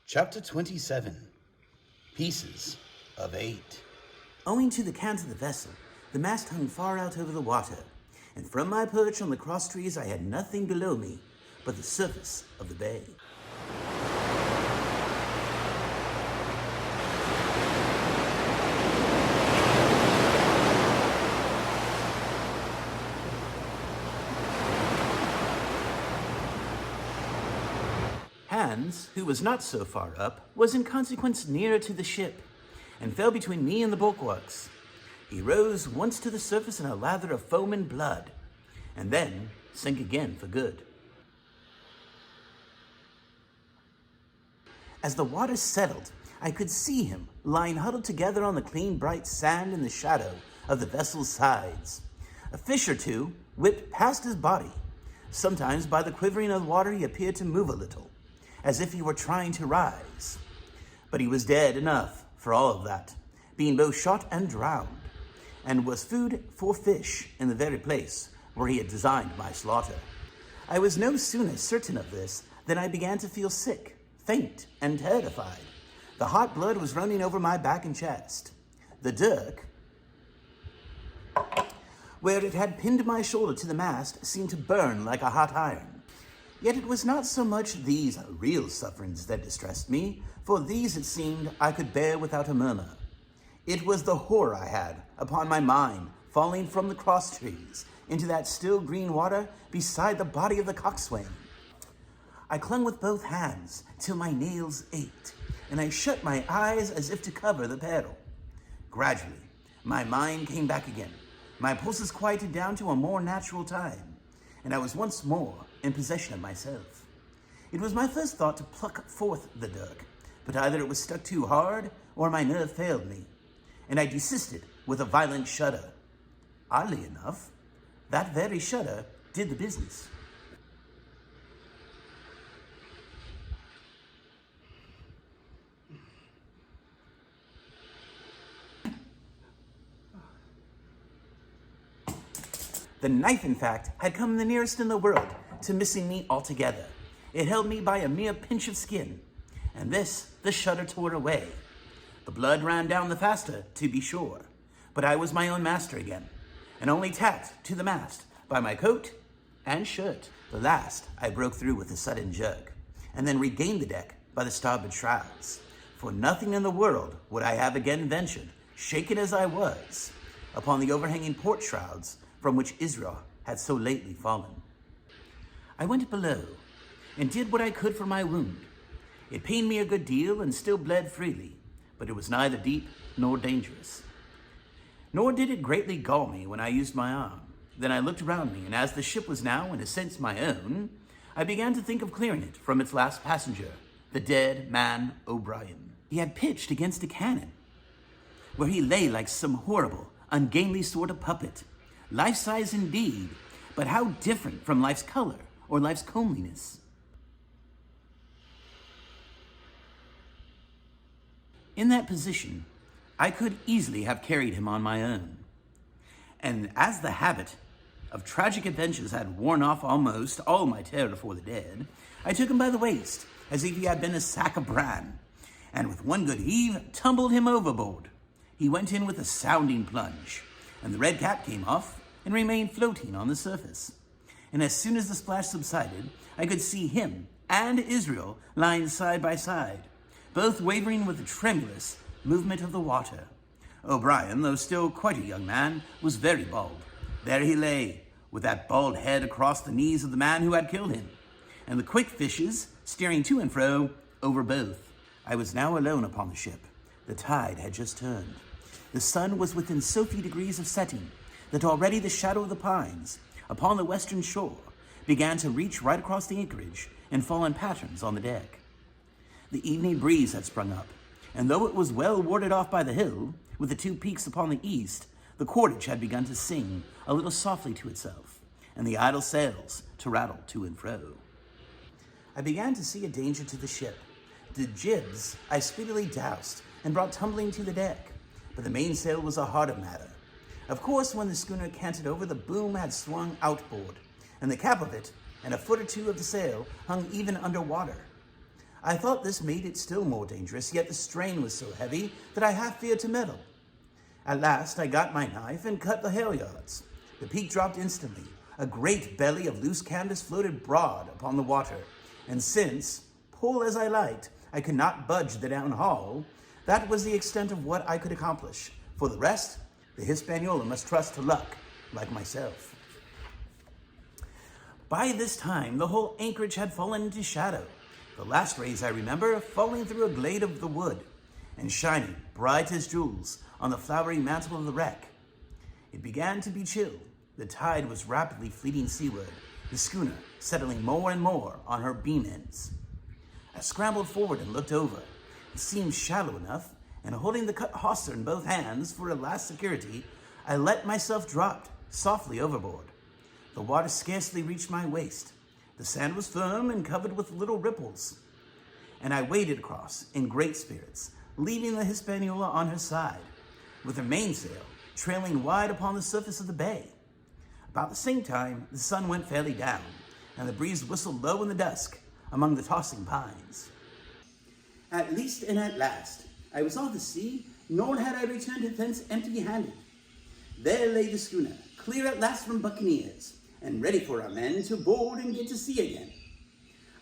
Chapter 27. Pieces of 8. Owing to the cant of the vessel, the mast hung far out over the water, and from my perch on the cross trees I had nothing below me but the surface of the bay. Hans, who was not so far up, was in consequence nearer to the ship, and fell between me and the bulwarks. He rose once to the surface in a lather of foam and blood, and then sank again for good. As the water settled, I could see him lying huddled together on the clean, bright sand in the shadow of the vessel's sides. A fish or two whipped past his body. Sometimes by the quivering of the water he appeared to move a little, as if he were trying to rise. But he was dead enough for all of that, being both shot and drowned, and was food for fish in the very place where he had designed my slaughter. I was no sooner certain of this than I began to feel sick, faint, and terrified. The hot blood was running over my back and chest. The dirk, where it had pinned my shoulder to the mast, seemed to burn like a hot iron. Yet it was not so much these real sufferings that distressed me, for these, it seemed, I could bear without a murmur. It was the horror I had upon my mind, falling from the cross trees into that still green water beside the body of the coxswain. I clung with both hands till my nails ached, and I shut my eyes as if to cover the peril. Gradually, my mind came back again. My pulses quieted down to a more natural time, and I was once more in possession of myself. It was my first thought to pluck forth the dirk, but either it was stuck too hard or my nerve failed me, and I desisted with a violent shudder. Oddly enough, that very shudder did the business. The knife, in fact, had come the nearest in the world to missing me altogether. It held me by a mere pinch of skin, and this the shudder tore away. The blood ran down the faster, to be sure, but I was my own master again, and only tacked to the mast by my coat and shirt. The last I broke through with a sudden jerk, and then regained the deck by the starboard shrouds. For nothing in the world would I have again ventured, shaken as I was, upon the overhanging port shrouds from which Israel had so lately fallen. I went below and did what I could for my wound. It pained me a good deal and still bled freely, but it was neither deep nor dangerous. Nor did it greatly gall me when I used my arm. Then I looked around me, and as the ship was now, in a sense, my own, I began to think of clearing it from its last passenger, the dead man O'Brien. He had pitched against a cannon, where he lay like some horrible, ungainly sort of puppet. Life-size indeed, but how different from life's color or life's comeliness. In that position, I could easily have carried him on my own. And as the habit of tragic adventures had worn off almost all my terror for the dead, I took him by the waist, as if he had been a sack of bran, and with one good heave, tumbled him overboard. He went in with a sounding plunge, and the red cap came off and remained floating on the surface. And as soon as the splash subsided, I could see him and Israel lying side by side, both wavering with the tremulous movement of the water. O'Brien, though still quite a young man, was very bald. There he lay, with that bald head across the knees of the man who had killed him, and the quick fishes steering to and fro over both. I was now alone upon the ship. The tide had just turned. The sun was within so few degrees of setting that already the shadow of the pines upon the western shore began to reach right across the anchorage and fall in patterns on the deck. The evening breeze had sprung up, and though it was well warded off by the hill, with the two peaks upon the east, the cordage had begun to sing a little softly to itself, and the idle sails to rattle to and fro. I began to see a danger to the ship. The jibs I speedily doused and brought tumbling to the deck, but the mainsail was a harder matter. Of course, when the schooner canted over, the boom had swung outboard, and the cap of it and a foot or two of the sail hung even under water. I thought this made it still more dangerous, yet the strain was so heavy that I half feared to meddle. At last, I got my knife and cut the halyards. The peak dropped instantly. A great belly of loose canvas floated broad upon the water, and since, pull as I liked, I could not budge the down haul, that was the extent of what I could accomplish. For the rest, the Hispaniola must trust to luck, like myself. By this time, the whole anchorage had fallen into shadow, the last rays, I remember, falling through a glade of the wood and shining, bright as jewels, on the flowery mantle of the wreck. It began to be chill. The tide was rapidly fleeting seaward, the schooner settling more and more on her beam ends. I scrambled forward and looked over. It seemed shallow enough, and holding the cut hawser in both hands for a last security, I let myself drop softly overboard. The water scarcely reached my waist. The sand was firm and covered with little ripples, and I waded across in great spirits, leaving the Hispaniola on her side, with her mainsail trailing wide upon the surface of the bay. About the same time, the sun went fairly down, and the breeze whistled low in the dusk among the tossing pines. At least and at last, I was off the sea, nor had I returned thence empty-handed. There lay the schooner, clear at last from buccaneers, and ready for our men to board and get to sea again.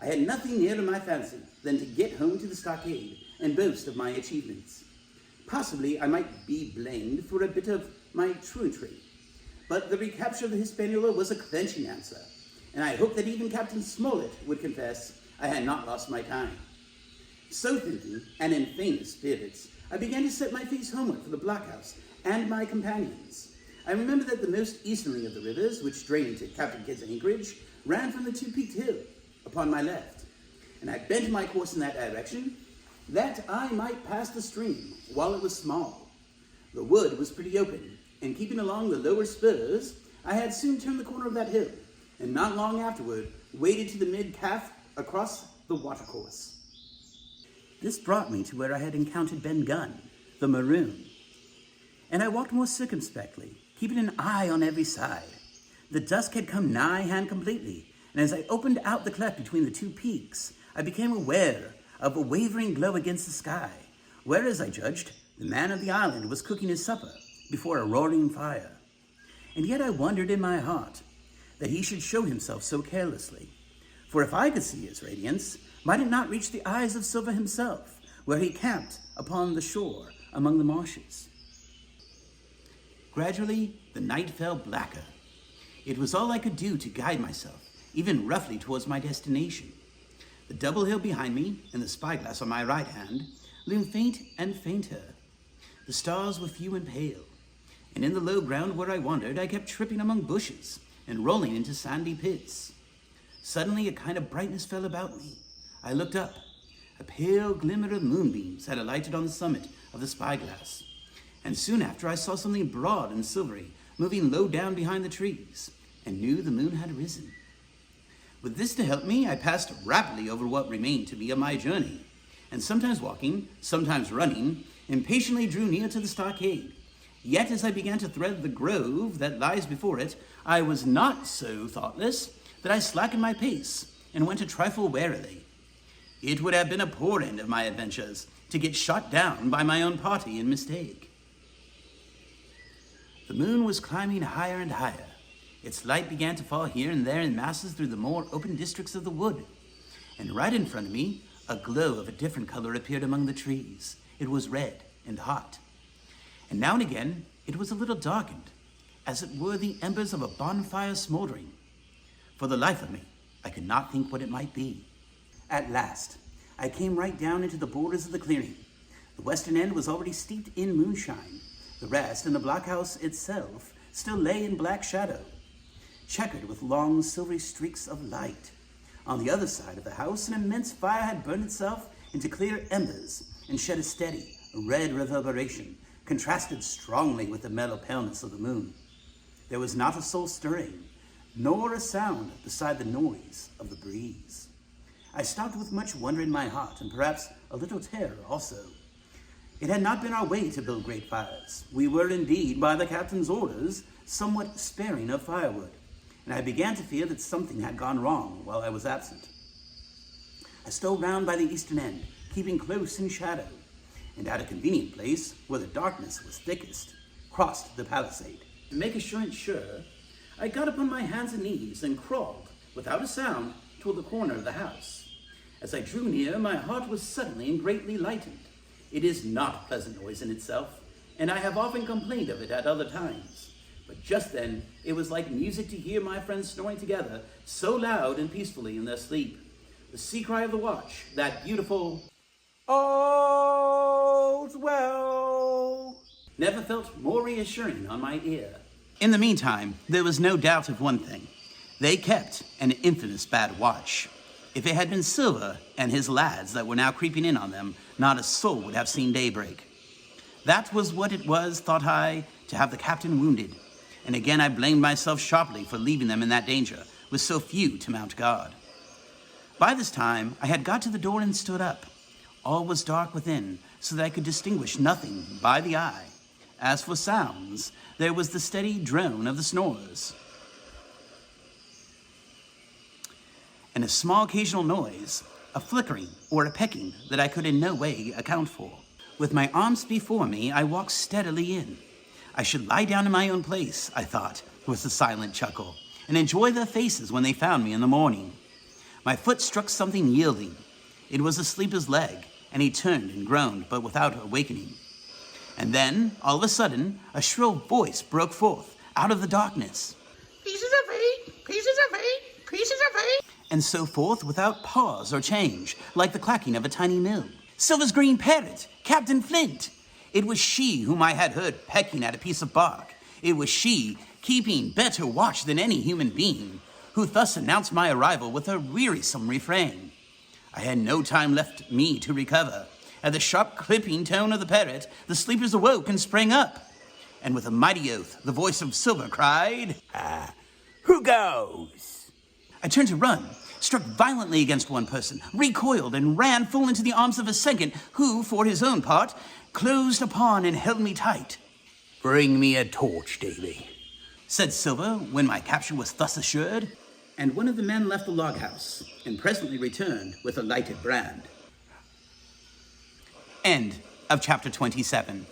I had nothing nearer my fancy than to get home to the stockade and boast of my achievements. Possibly I might be blamed for a bit of my truantry, but the recapture of the Hispaniola was a clenching answer, and I hoped that even Captain Smollett would confess I had not lost my time. So thinking, and in faint spirits, I began to set my face homeward for the blockhouse and my companions. I remember that the most easterly of the rivers, which drain into Captain Kidd's anchorage, ran from the two-peaked hill upon my left, and I bent my course in that direction, that I might pass the stream while it was small. The wood was pretty open, and keeping along the lower spurs, I had soon turned the corner of that hill, and not long afterward waded to the mid-calf across the watercourse. This brought me to where I had encountered Ben Gunn, the maroon, and I walked more circumspectly, keeping an eye on every side. The dusk had come nigh hand completely, and as I opened out the cleft between the two peaks, I became aware of a wavering glow against the sky, where, as I judged, the man of the island was cooking his supper before a roaring fire. And yet I wondered in my heart that he should show himself so carelessly. For if I could see his radiance, might it not reach the eyes of Silver himself, where he camped upon the shore among the marshes? Gradually, the night fell blacker. It was all I could do to guide myself, even roughly, towards my destination. The double hill behind me, and the spyglass on my right hand, loomed faint and fainter. The stars were few and pale, and in the low ground where I wandered, I kept tripping among bushes and rolling into sandy pits. Suddenly, a kind of brightness fell about me. I looked up. A pale glimmer of moonbeams had alighted on the summit of the spyglass, and soon after I saw something broad and silvery moving low down behind the trees, and knew the moon had risen. With this to help me, I passed rapidly over what remained to me of my journey, and sometimes walking, sometimes running, impatiently drew near to the stockade. Yet as I began to thread the grove that lies before it, I was not so thoughtless that I slackened my pace and went a trifle warily. It would have been a poor end of my adventures to get shot down by my own party in mistake. The moon was climbing higher and higher. Its light began to fall here and there in masses through the more open districts of the wood. And right in front of me, a glow of a different color appeared among the trees. It was red and hot. And now and again, it was a little darkened, as it were the embers of a bonfire smoldering. For the life of me, I could not think what it might be. At last, I came right down into the borders of the clearing. The western end was already steeped in moonshine. The rest, and the blockhouse itself, still lay in black shadow, checkered with long silvery streaks of light. On the other side of the house, an immense fire had burned itself into clear embers and shed a steady, red reverberation, contrasted strongly with the mellow paleness of the moon. There was not a soul stirring, nor a sound beside the noise of the breeze. I stopped with much wonder in my heart, and perhaps a little terror also. It had not been our way to build great fires. We were indeed, by the captain's orders, somewhat sparing of firewood, and I began to fear that something had gone wrong while I was absent. I stole round by the eastern end, keeping close in shadow, and at a convenient place, where the darkness was thickest, crossed the palisade. To make assurance sure, I got upon my hands and knees and crawled, without a sound, toward the corner of the house. As I drew near, my heart was suddenly and greatly lightened. It is not a pleasant noise in itself, and I have often complained of it at other times. But just then, it was like music to hear my friends snoring together, so loud and peacefully in their sleep. The sea cry of the watch, that beautiful, "All's well," never felt more reassuring on my ear. In the meantime, there was no doubt of one thing. They kept an infamous bad watch. If it had been Silver and his lads that were now creeping in on them, not a soul would have seen daybreak. That was what it was, thought I, to have the captain wounded. And again I blamed myself sharply for leaving them in that danger, with so few to mount guard. By this time, I had got to the door and stood up. All was dark within, so that I could distinguish nothing by the eye. As for sounds, there was the steady drone of the snorers, and a small occasional noise, a flickering or a pecking that I could in no way account for. With my arms before me, I walked steadily in. I should lie down in my own place, I thought, with a silent chuckle, and enjoy their faces when they found me in the morning. My foot struck something yielding. It was the sleeper's leg, and he turned and groaned, but without awakening. And then, all of a sudden, a shrill voice broke forth out of the darkness. Pieces of eight, pieces of eight, pieces of eight. And so forth without pause or change, like the clacking of a tiny mill. Silver's green parrot, Captain Flint. It was she whom I had heard pecking at a piece of bark. It was she, keeping better watch than any human being, who thus announced my arrival with a wearisome refrain. I had no time left me to recover. At the sharp clipping tone of the parrot, the sleepers awoke and sprang up. And with a mighty oath, the voice of Silver cried, "Who goes?" I turned to run, struck violently against one person, recoiled, and ran full into the arms of a second, who, for his own part, closed upon and held me tight. Bring me a torch, Davy, said Silver, when my capture was thus assured. And one of the men left the log house, and presently returned with a lighted brand. End of chapter 27.